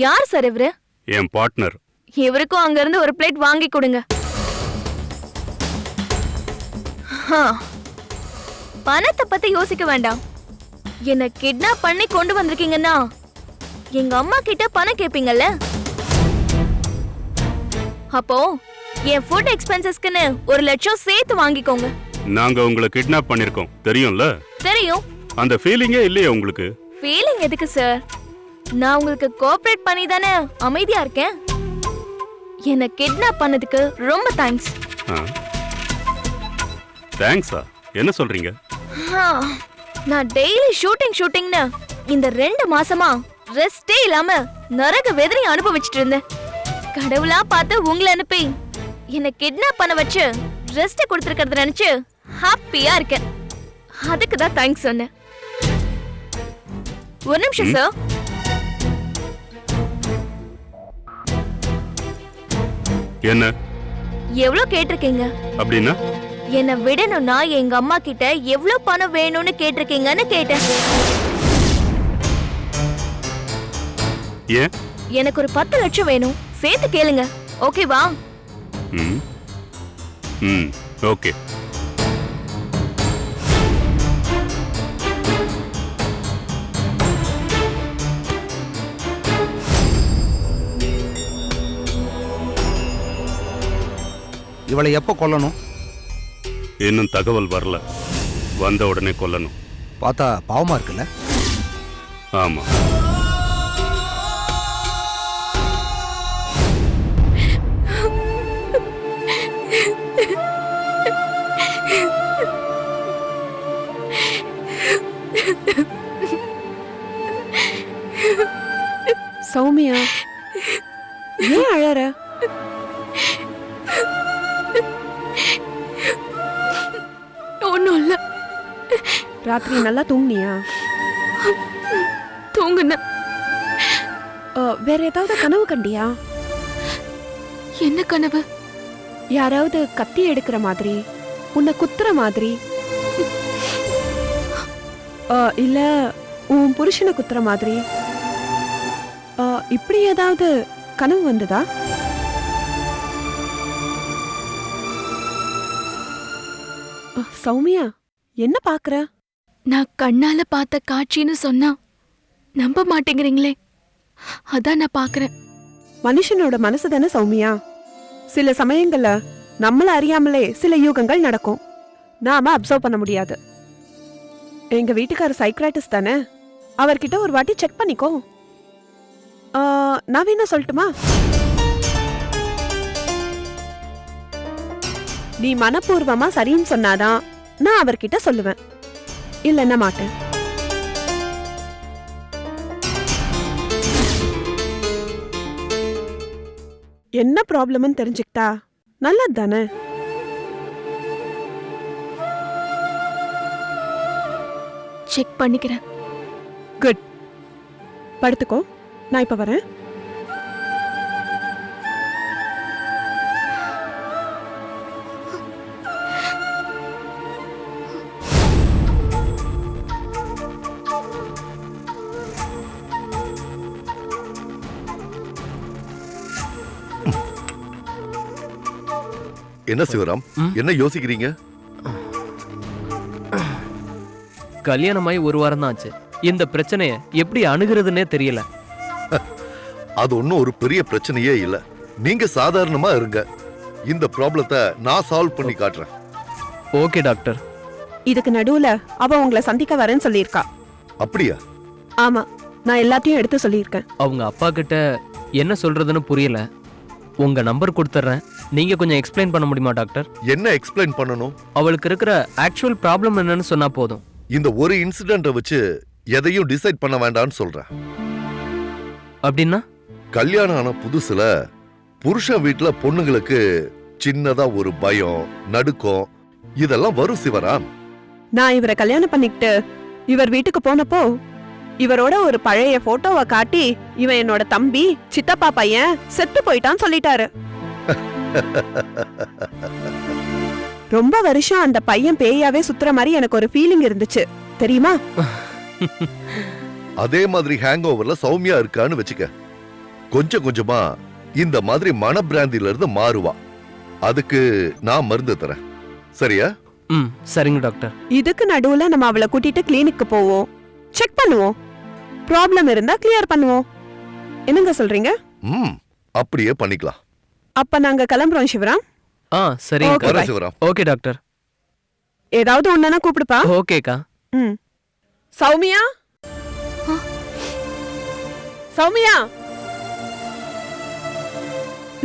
யார் சார் இவரு? என் பார்ட்னர். இவருக்கும் அங்க இருந்து ஒரு பிளேட் வாங்கி கொடுங்க. பணத்தை பத்தி யோசிக்க வேண்டாம். என்ன கிட்னாப் பண்ணி கொண்டு வந்திருக்கீங்கன்னா எங்க அம்மா கிட்ட பணம் கேப்பீங்கல்ல? அப்போ என் ஃபுட் எக்ஸ்பென்சஸ்க்குன்னு 1 லட்சம் சேர்த்து வாங்கிக்கோங்க. நாங்க உங்களை கிட்னாப் பண்ணிருக்கோம் தெரியும்ல? தெரியும். அந்த ஃபீலிங்கே இல்லையே உங்களுக்கு? ஃபீலிங் எதுக்கு சார்? நான் உங்களுக்கு கோஆபரேட் பண்ணி தானே அமைதியா இருக்கேன். என்ன கிட்னாப் பண்ணதுக்கு ரொம்ப தேங்க்ஸ். தேங்க்ஸா? என்ன சொல்றீங்க? நான் டெய்லி ஷூட்டிங்னு இந்த 2 மாசமா ரெஸ்டே இல்லாம நரக வேதனை அனுபவிச்சுட்டு இருந்தேன். கடவுளா பார்த்து உங்களை அனுப்பி என்ன கிட்னாப் பண்ண வச்சு ரெஸ்ட் கொடுத்துருக்கிறத நினைச்சு ஹாப்பியா இருக்கேன். அதுக்கு தான் தேங்க்ஸ் சொன்னேன். ஒரு நிமிஷம் சார். என்ன? எவ்வளவு கேட்டிருக்கீங்க? அப்படின்னா? என்ன விடணும்னா எங்க அம்மா கிட்ட எவ்வளவு பணம் வேணும்னு கேட்டிருக்கீங்கன்னு கேட்டேன். ஏன்? எனக்கு ஒரு 10 லட்சம் வேணும். சேர்த்து கேளுங்க. ஓகேவா? ஓகே. இவளை எப்போ கொல்லணும்? இன்னும் தகவல் வரல. வந்த உடனே கொல்லணும். பார்த்தா பாவமா இருக்குல்ல? ஆமா. சௌமியா, ஏன் அழற? ஒண்ணும் இல்ல. ராத்திரி நல்லா தூங்குனியா? தூங்குன. வேற ஏதாவது கனவு கண்டியா? என்ன கனவு? யாராவது கத்தி எடுக்கிற மாதிரி, உன்னை குத்துற மாதிரி, இல்ல உன் புருஷனை குத்துற மாதிரி, இப்படி ஏதாவது கனவு வந்ததா? சௌமியா, என்ன பாக்குற? நான் கண்ணால பார்த்த காட்சின்னு சொன்னா நம்ப மாட்டேங்கிறீங்களே, அதான் நான் பாக்குறேன். மனுஷனோட மனசு தானே சௌமியா. சில சமயங்கள்ல நம்மள அறியாமலே சில யூகங்கள் நடக்கும். நாம அப்சர்வ் பண்ண முடியாது. எங்க வீட்டுக்காரர் சைக்கிராட்டிஸ்ட் தானே, அவர்கிட்ட ஒரு வாட்டி செக் பண்ணிக்கோ. நான் வேணா சொல்லட்டுமா? நீ மனப்பூர்வமா சரின்னு சொன்னாதான் நான் அவர்கிட்ட சொல்லுவேன், இல்லைன்னா மாட்டேன். என்ன ப்ராப்ளம்னு தெரிஞ்சுக்கிட்டா நல்லது தானே? செக் பண்ணிக்கிறேன். குட். படுத்துக்கோ, நான் இப்ப வரேன். என்ன சிவராம், என்ன யோசிக்கிறீங்க? கல்யாணமாய் 1 வாரம் தான் ஆச்சு. இந்த பிரச்சனைய எப்படி அணுகிறதுனே தெரியல. அது ஒன்னும் ஒரு பெரிய பிரச்சனையே இல்ல. நீங்க சாதாரணமா இருங்க. இந்த ப்ராப்ளத்தை நான் சால்வ் பண்ணி காட்டுறேன். Okay doctor. இதுக்கு நடுவுல அவ உங்களை சந்திக்க வரேன்னு சொல்லியிருக்கா. அப்படியா? ஆமா, நான் எல்லாத்தையும் எடுத்து சொல்லியிருக்கேன். அவங்க அப்பா கிட்ட என்ன சொல்றதுன்னு புரியல. உங்க நம்பர் கொடுத்துறேன், நீங்க கொஞ்சம் எக்ஸ்பிளைன் பண்ண முடியுமா டாக்டர்? என்ன எக்ஸ்பிளைன் பண்ணணும்? அவளுக்கு இருக்கிற ஆக்சுவல் ப்ராப்ளம் என்னன்னு சொன்னா போதும். இந்த ஒரு இன்சிடென்ட்டை வச்சு எதையும் டிசைட் பண்ண வேண்டாம்னு சொல்றேன். அப்படின்னா? கல்யாணம் ஆன புதுசுல புருஷன் வீட்டுல பொண்ணுங்களுக்கு சின்னதா ஒரு பயம், நடுக்கம் இதெல்லாம் வரும் சிவராம். நான் இவரை கல்யாணம் பண்ணிக்கிட்டு இவர் வீட்டுக்கு போனப்போ இவரோட ஒரு பழைய போட்டோவை காட்டி, இவன் என்னோட தம்பி, சித்தப்பா பையன் செத்து போயிட்டான்னு சொல்லிட்டாரு. ரொம்ப வருஷம் அந்த பையன் பேயாவே சுத்துற மாதிரி எனக்கு ஒரு ஃபீலிங் இருந்துச்சு தெரியுமா? அதே மாதிரி ஹேங் ஓவர்ல சௌமியா இருக்கான்னு வச்சுக்க. கொஞ்சம் கொஞ்சமா இந்த மாதிரி மனப்பிராந்தியில இருந்து மாறுவா. அதுக்கு நான் மருந்து தரேன், சரியா? ம் சரிங்க டாக்டர். இதுக்கு நடுவுல நம்ம அவளை கூட்டிட்டு கிளினிக்கு போவோம், செக் பண்ணுவோம், ப்ராப்ளம் இருந்தா கிளியர் பண்ணுவோம். என்னங்க சொல்றீங்க? அப்படியே பண்ணிக்கலாம். அப்ப நாங்க கிளம்புறோம் சிவராம். சரிங்க. Okay, bye. Sivaram. Okay doctor. ஏதாவது ஒண்ணுனா கூப்பிடுப்பா. ஓகேக்கா. சௌமியா, சௌமியா.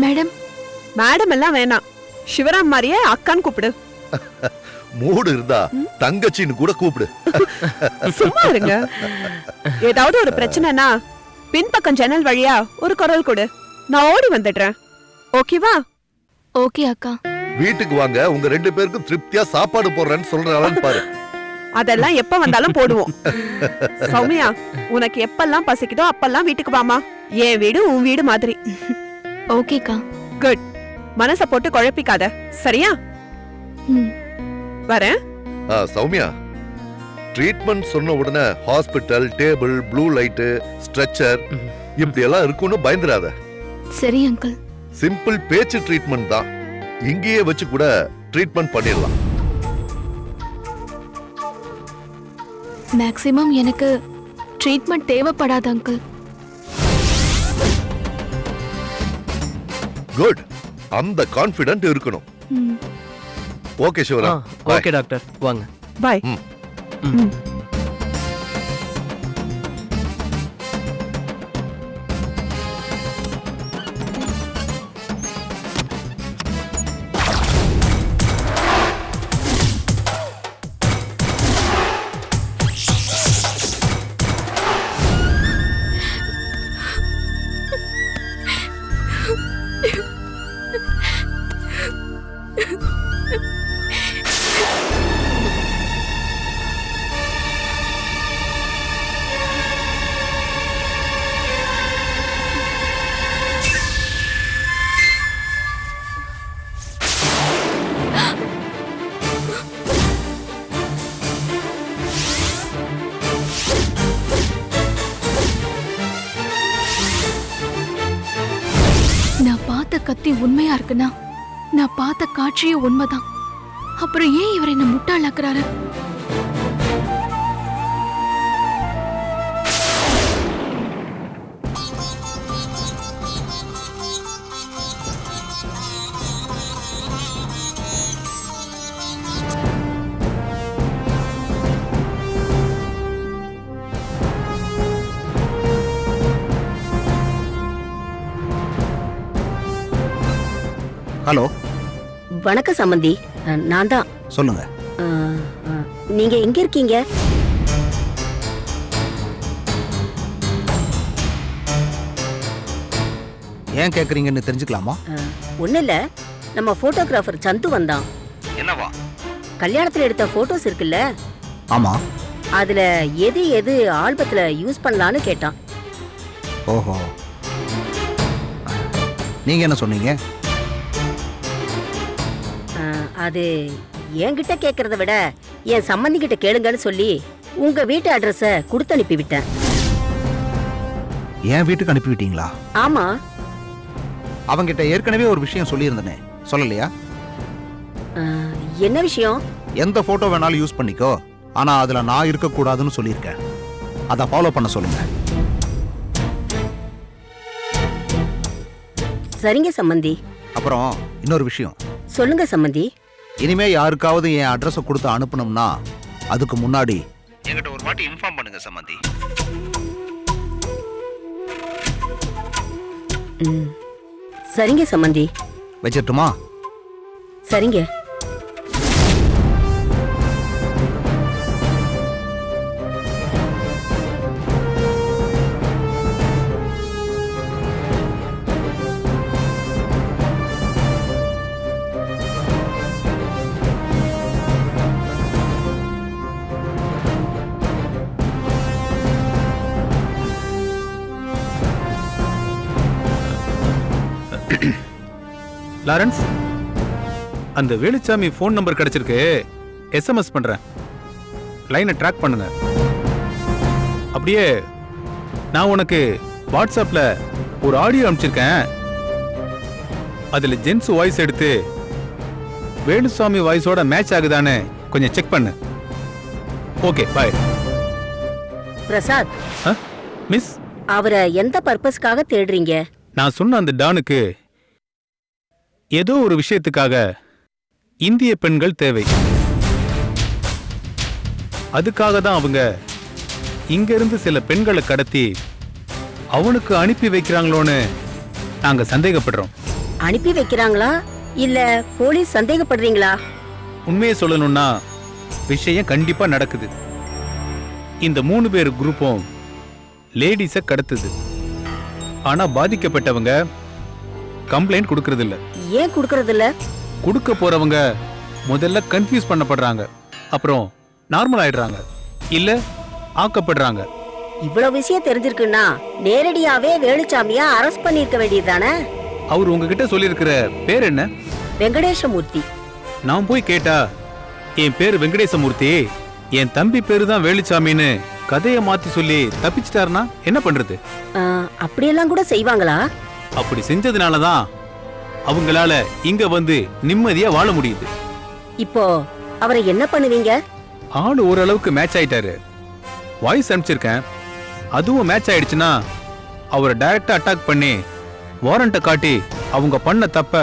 மேடம். மேடம் எல்லாம் வேணாம், சிவராம் மாதிரியே அக்கான்னு கூப்பிடு. மூடு இருந்தா தங்கச்சின்னு கூட கூப்பிடு. சும்மா இருங்க. ஏதாவது ஒரு பிரச்சனைனா பின்பக்கம் ஜன்னல் வழியா ஒரு குரல் கொடு, நான் ஓடி வந்துடுறேன். ஓகேவா? ஓகே அக்கா. வீட்டுக்கு வாங்க, உங்க 2 பேருக்கும் திருப்தியா சாப்பாடு போடுறேன்னு சொல்றாளான்னு பாரு. அதெல்லாம் எப்ப வந்தாலும் போடுவோம். சௌமியா, உனக்கு எப்பெல்லாம் பசிக்குதோ அப்பெல்லாம் வீட்டுக்கு வாமா. என் வீடு உன் வீடு மாதிரி. ஓகேக்கா. குட். மனச போட்டு குழப்பிக்காத, சரியா? வரேன். சௌமியா, ட்ரீட்மெண்ட் சொன்ன உடனே hospital, table, blue light, stretcher இப்படி எல்லாம் இருக்கும்னு பயந்துராத. சரி அங்கிள். சிம்பிள் பேச்சு ட்ரீட்மெண்ட் தான், இங்கேயே வச்சு கூட ட்ரீட்மெண்ட் பண்ணிடலாம். மேக்ஸிமம் எனக்கு ட்ரீட்மெண்ட் தேவைப்படாது அங்கிள். குட். அந்த கான்ஃபிடென்ட் இருக்கணும். ஓகே சிவராம். ஓகே டாக்டர், வாங்க. பாய். நான் பார்த்த கத்தி உண்மையா இருக்குன்னா நான் பார்த்த காட்சியே உண்மைதான். அப்புறம் ஏன் இவர் என்ன முட்டாளாக்குறாரு? ஹலோ, வணக்கம் சம்பந்தி, நான் தான். சொல்லுங்க. நீங்க எங்க இருக்கீங்க? ஏன் கேக்குறீங்கன்னு தெரிஞ்சுக்கலாமா? ஒண்ணு இல்ல, நம்ம போட்டோகிராஃபர் சந்து வந்தான். என்னவா? கல்யாணத்துல எடுத்த போட்டோஸ் இருக்குல்ல, ஆமா. அதுல எது எது ஆல்பத்துல யூஸ் பண்ணலான்னு கேட்டான். ஓஹோ, நீங்க என்ன சொன்னீங்க? அது என்கிட்ட கேக்குறத விட என் சம்பந்தி கிட்ட கேளுங்கன்னு சொல்லி உங்க வீட்டு அட்ரஸ கொடுத்து அனுப்பி விட்டேன். என் வீட்டுக்கு அனுப்பிவிட்டீங்களா? ஆமா. அவங்கிட்ட ஏற்கனவே ஒரு விஷயம் சொல்லியிருந்தனே, சொல்லலையா? என்ன விஷயம்? எந்த போட்டோ வேணாலும் யூஸ் பண்ணிக்கோ, ஆனா அதுல நான் இருக்கக்கூடாதுன்னு சொல்லியிருக்கேன். அதை ஃபாலோ பண்ண சொல்லுங்க. சரிங்க சம்பந்தி. அப்புறம் இன்னொரு விஷயம். சொல்லுங்க சம்பந்தி. இனிமே யாருக்காவது என் அட்ரஸை கொடுத்து அனுப்பணும்னா அதுக்கு முன்னாடி என்கிட்ட ஒரு வாட்டி இன்ஃபார்ம் பண்ணுங்க சம்பந்தி. சரிங்க சம்பந்தி. வச்சிட்டுமா? சரிங்க. லாரன்ஸ், அந்த வேலுச்சாமி ஃபோன் நம்பர் கிடைச்சிருக்கு, எஸ்எம்எஸ் பண்றேன், லைனை ட்ராக் பண்ணுங்க. அப்படியே நான் உனக்கு வாட்ஸ்அப்ல ஒரு ஆடியோ அனுப்பிச்சிருக்கேன். அதுல ஜென்ஸ் வாய்ஸ் எடுத்து வேலுசாமி வாய்ஸோட மேட்ச் ஆகுதான்னு கொஞ்சம் செக் பண்ணு. Okay bye. பிரசாத், மிஸ், அவரை எந்த பர்பஸ்க்காக தேடுறீங்க? நான் சொன்ன அந்த டானுக்கு ஏதோ ஒரு விஷயத்துக்காக இந்திய பெண்கள் தேவை. அதுக்காக தான் அவங்க இங்க இருந்து சில பெண்களை கடத்தி அவனுக்கு அனுப்பி வைக்கிறாங்களோன்னு நாங்க சந்தேகப்படுறோம். அனுப்பி வைக்கிறாங்களா இல்ல போலீஸ் சந்தேகப்படுறீங்களா? உண்மையை சொல்லணும்னா விஷயம் கண்டிப்பா நடக்குது. இந்த 3 பேர் குரூப்பும் லேடிஸ கடத்துது. ஆனா பாதிக்கப்பட்டவங்க கம்ப்ளைண்ட் கொடுக்கறது இல்ல. ஏன் கொடுக்கறது இல்ல? கொடுக்க போறவங்க முதல்ல கன்ஃபியூஸ் பண்ணப்படுறாங்க, அப்புறம் நார்மல் ஆயிடுறாங்க, இல்ல ஆக்கப்படுறாங்க. இவ்வளவு விஷயம் தெரிஞ்சிருக்குன்னா நேரடியாவே வேலுச்சாமியா அரெஸ்ட் பண்ணிருக்க வேண்டியதுதானே? அவர் உங்ககிட்ட சொல்லியிருக்கிற பேர் என்ன? வெங்கடேசமூர்த்தி. நான் போய் கேட்டா என் பேரு வெங்கடேசமூர்த்தி, என் தம்பி பேரு தான் வேலுச்சாமின்னு கதையை மாத்தி சொல்லி தப்பிச்சிட்டாருன்னா என்ன பண்றது? அப்படியெல்லாம் கூட செய்வாங்களா? அப்படி செஞ்சதுனாலதான் அவங்களால இங்க வந்து நிம்மதியா வாழ முடியுது. இப்போ அவரை என்ன பண்ணுவீங்க? ஆளு ஓரளவுக்கு மேட்ச் ஆயிட்டாரு. வாய்ஸ் அனுப்பிச்சிருக்கேன். அதுவும் மேட்ச் ஆயிடுச்சுன்னா அவரை டைரக்டா அட்டாக் பண்ணி வாரண்ட்டை காட்டி அவங்க பண்ண தப்ப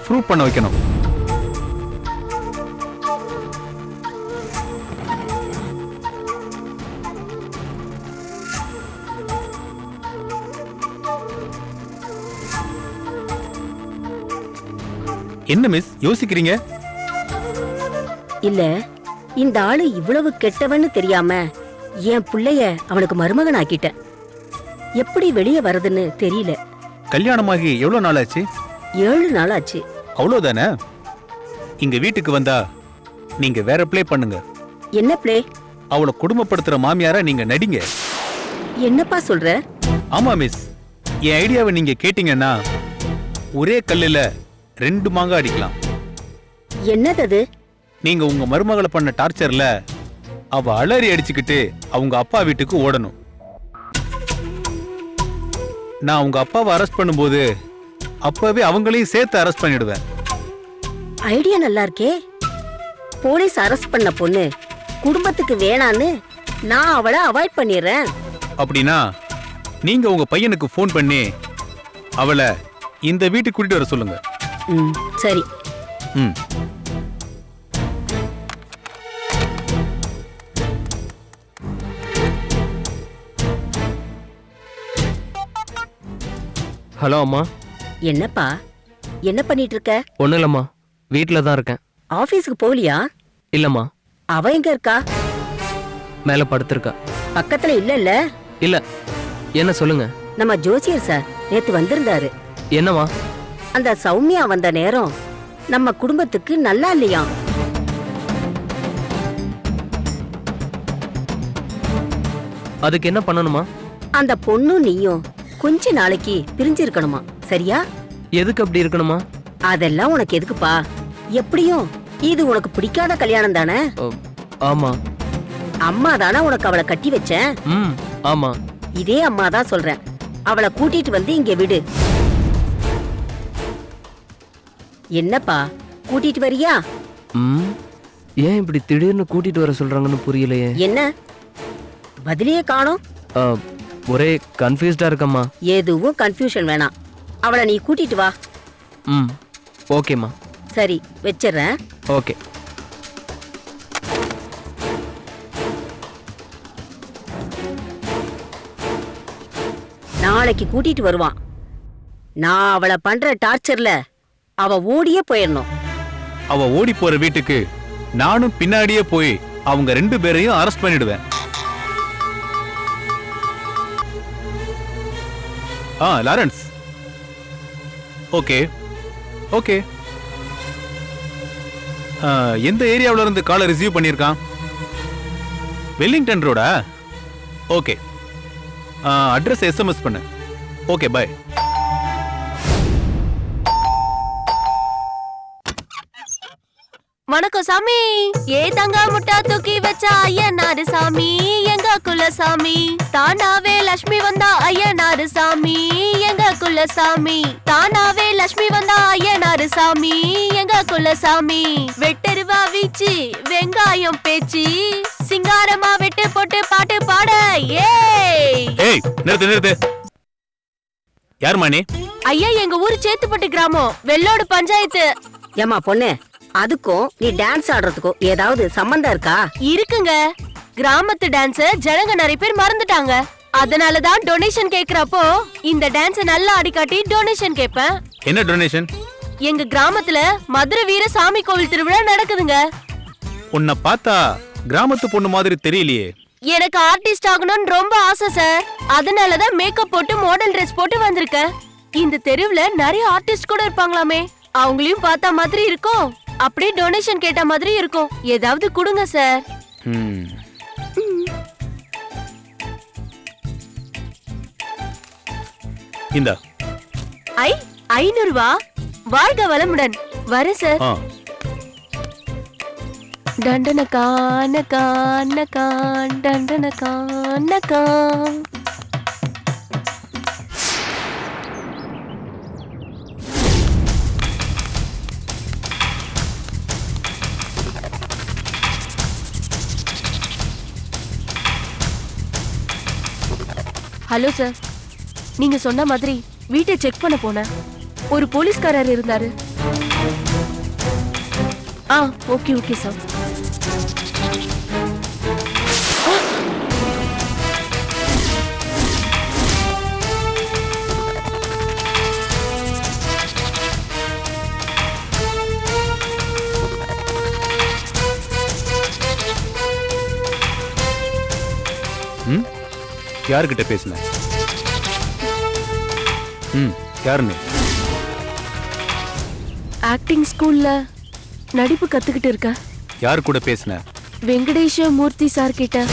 ப்ரூவ் பண்ண வைக்கணும். என்ன மிஸ் யோசிக்கிறீங்க? இல்ல, இந்த ஆளு இவ்வளவு கெட்டவன்னு தெரியாம என் புள்ளைய அவனுக்கு மருமகன் ஆக்கிட்டேன். எப்படி வெளியே வருதுன்னு தெரியல. கல்யாணமாகி எவ்வளவு நாள் ஆச்சு? 7 நாள் ஆச்சு. அவ்வளவுதானே? இங்க வீட்டுக்கு வந்தா நீங்க வேற பிளே பண்ணுங்க. என்ன பிளே? அவளை குடும்பப்படுத்துற மாமியாரா நீங்க நடிங்க. என்னப்பா சொல்ற? ஆமா மிஸ், என் ஐடியாவை நீங்க கேட்டீங்கன்னா ஒரே கல்லுல 2 மாங்காய் அடிக்கலாம். என்னது அது? நீங்க உங்க மருமகளை பண்ண டார்ச்சர்ல அவ அலறி அடிச்சுக்கிட்டு அவங்க அப்பா வீட்டுக்கு ஓடணும். நான் உங்க அப்பாவை அரெஸ்ட் பண்ணும்போது அப்பவே அவங்களையும் சேர்த்து அரெஸ்ட் பண்ணிடுவேன். ஐடியா நல்லா இருக்கே. போலீஸ் அரெஸ்ட் பண்ண பொண்ணு குடும்பத்துக்கு வேணான்னு நான் அவளை அவாய்ட் பண்ணிடுறேன். அப்படின்னா நீங்க உங்க பையனுக்கு ஃபோன் பண்ணி அவளை இந்த வீட்டுக்கு கூட்டிட்டு வர சொல்லுங்க. சரி. ஹலோ அம்மா. என்னப்பா, என்ன பண்ணிட்டு இருக்க? ஒன்றும் இல்லைம்மா, வீட்டில் தான் இருக்கேன். ஆபீஸ்க்கு போகலையா? இல்லைம்மா. அவ எங்க இருக்கா? மேலே படுத்திருக்கா. பக்கத்துல இல்லல்ல? இல்லை, என்ன சொல்லுங்க. நம்ம ஜோசியர் சார் நேத்து வந்திருந்தாரு. என்னம்மா? அந்த சௌமியா வந்த நேரம் நம்ம குடும்பத்துக்கு நல்லா இல்லையா? அதுக்கு என்ன பண்ணணுமா? அந்த பொண்ணும் நீயும் கொஞ்ச நாளைக்கு பிரிஞ்சிருக்கணுமா, சரியா? எதுக்கு அப்படி இருக்கணுமா? அதெல்லாம் உனக்கு எதுக்குப்பா? எப்படியும் இது உனக்கு பிடிக்காத கல்யாணம் தானே? ஆமா. அம்மா தானே உனக்கு அவளை கட்டி வச்சேன். ஆமா. இதே அம்மா தான் சொல்றேன், அவளை கூட்டிட்டு வந்து இங்க விடு. என்னப்பா, கூட்டிட்டு வரியா? ஏன் இப்படி திடீர்னு கூட்டிட்டு வர சொல்றாங்கன்னு புரியலையே. என்ன பதிலையே காணோம்? ஒரே கன்ஃபியூஸ்டா இருக்கம்மா. எதுவும் கன்ஃபியூஷன் வேணாம், அவளை நீ கூட்டிட்டு வா. ஓகேம்மா. சரி, வச்சிடுறேன். ஓகே. நாளைக்கு கூட்டிட்டு வருவான். நான் அவளை பண்ற டார்ச்சர்ல அவ ஓடியே போயிடணும். அவ ஓடி போற வீட்டுக்கு நானும் பின்னாடியே போய் அவங்க 2 பேரையும் அரெஸ்ட் பண்ணிடுவேன். லாரன்ஸ். Okay okay. எந்த ஏரியாவுல இருந்து காலை ரிசீவ் பண்ணியிருக்கான்? வெல்லிங்டன் ரோடா? ஓகே. அட்ரஸ் எஸ்எம்எஸ் பண்ணு. Okay bye. வணக்கம் சாமி. ஏ தங்க முட்டா தூக்கி வச்ச ஐயனாரு சாமி, எங்க குலசாமி. தானாவே லட்சுமி வந்தா ஐயனாரு சாமி, எங்க குலசாமி. தானாவே லட்சுமி வந்தா ஐயனாரு சாமி, எங்க குலசாமி. வெட்டருவா வீச்சு வெங்காயம் பேச்சு, சிங்காரமா வெட்டு போட்டு பாட்டு பாட. ஏய் நிறுத்து. யாருமா நீ? ஐயா, எங்க ஊரு சேத்துப்பட்டு கிராமம், வெள்ளோடு பஞ்சாயத்து. ஏமா பொண்ணு, அதுக்கும் நீ டான்ஸ் ஆடுறதுக்கும் ஏதாவது சம்பந்தம் இருக்கா? இருக்குங்க. கிராமத்து டான்ஸ் ஜனங்க நிறைய பேர் மறந்துட்டாங்க. அதனாலதான் டொனேஷன் கேக்குறப்போ இந்த டான்ஸ் நல்லா ஆடி காட்டி டொனேஷன் கேட்பேன். என்ன டொனேஷன்? எங்க கிராமத்துல மதுரை வீர சாமி கோவில் திருவிழா நடக்குதுங்க. உன்னை பார்த்தா கிராமத்து பொண்ணு மாதிரி தெரியலையே. எனக்கு ஆர்டிஸ்ட் ஆகணும்னு ரொம்ப ஆசை சார். அதனாலதான் மேக்கப் போட்டு மாடல் ட்ரெஸ் போட்டு வந்திருக்கேன். இந்த தெருவுல நிறைய ஆர்டிஸ்ட் கூட இருப்பாங்களாமே, அவங்களையும் பார்த்தா மாதிரி இருக்கும், அப்படியே டொனேஷன் கேட்ட மாதிரி இருக்கும். ஏதாவது கொடுங்க சார். இந்தா. 500 ரூபா. வாழ்க வளமுடன். வரேன் சார். டண்டனக்கா நக்கா நக்கா டண்டனக்கா நக்கா. ஹலோ சார், நீங்க சொன்ன மாதிரி வீட்டை செக் பண்ண போனேன். ஒரு போலீஸ்காரர் இருந்தாரு. Okay sir. யாருக்கிட்ட பேசுன? யாரு நீ? ஆக்டிங் ஸ்கூல்ல நடிப்பு கத்துக்கிட்டு இருக்க. யாரு கூட பேசுன? வெங்கடேஷ மூர்த்தி சார் கிட்ட.